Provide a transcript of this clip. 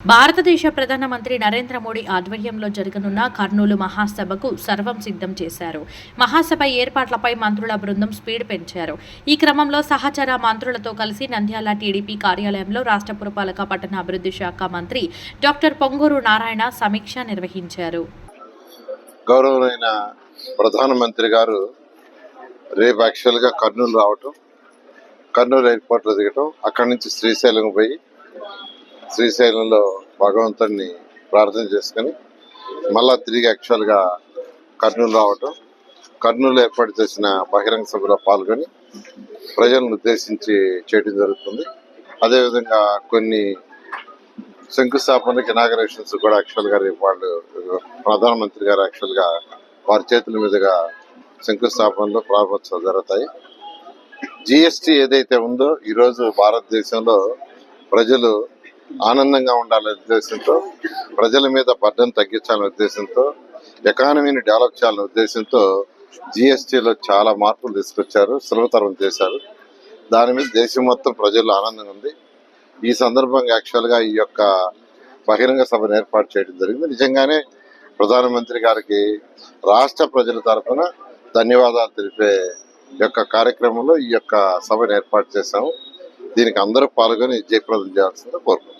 భారతదేశ ప్రధానమంత్రి నరేంద్ర మోడీ ఆధ్వర్యంలో జరగనున్న కర్నూలు మహాసభకు సర్వం సిద్ధం చేశారు. మహాసభ ఏర్పాట్లపై మంత్రుల బృందం స్పీడ్ పెంచారు. ఈ క్రమంలో సహచర మంత్రులతో కలిసి నంద్యాల టీడీపీ కార్యాలయంలో రాష్ట్ర పురపాలక పట్టణాభివృద్ధి శాఖ మంత్రి డాక్టర్ పొంగూరు నారాయణ సమీక్ష నిర్వహించారు. గౌరవమైన ప్రధానమంత్రి గారు రేపు యాక్చువల్గా కర్నూలు రావటం, కర్నూలు ఎయిర్పోర్ట్లో దిగటం, అక్కడి నుంచి శ్రీశైలం పోయి శ్రీశైలంలో భగవంతుడిని ప్రార్థన చేసుకుని మళ్ళా తిరిగి యాక్చువల్గా కర్నూలు రావటం, కర్నూలు ఏర్పాటు చేసిన బహిరంగ సభలో పాల్గొని ప్రజలను ఉద్దేశించి చేయడం జరుగుతుంది. అదేవిధంగా కొన్ని శంకుస్థాపనకి ఇనాగరేషన్స్ కూడా యాక్చువల్గా రేపు వాళ్ళు ప్రధానమంత్రి గారు యాక్చువల్గా వారి చేతుల మీదుగా శంకుస్థాపనలో ప్రారంభోత్సవాలు జరుగుతాయి. జిఎస్టీ ఏదైతే ఉందో ఈరోజు భారతదేశంలో ప్రజలు ఆనందంగా ఉండాలనే ఉద్దేశంతో, ప్రజల మీద బర్డెన్ తగ్గించాలనే ఉద్దేశంతో, ఎకానమీని డెవలప్ చేయాలనే ఉద్దేశంతో జిఎస్టీలో చాలా మార్పులు తీసుకొచ్చారు, సులభతరం చేశారు. దాని మీద దేశం మొత్తం ప్రజల్లో ఆనందంగా ఉంది. ఈ సందర్భంగా యాక్చువల్గా ఈ యొక్క బహిరంగ సభను ఏర్పాటు చేయడం జరిగింది. నిజంగానే ప్రధానమంత్రి గారికి రాష్ట్ర ప్రజల తరఫున ధన్యవాదాలు తెలిపే యొక్క కార్యక్రమంలో ఈ యొక్క సభను ఏర్పాటు చేశాము. దీనికి అందరూ పాల్గొని జయప్రదం చేయాల్సిందిగా కోరుకుంటున్నాను.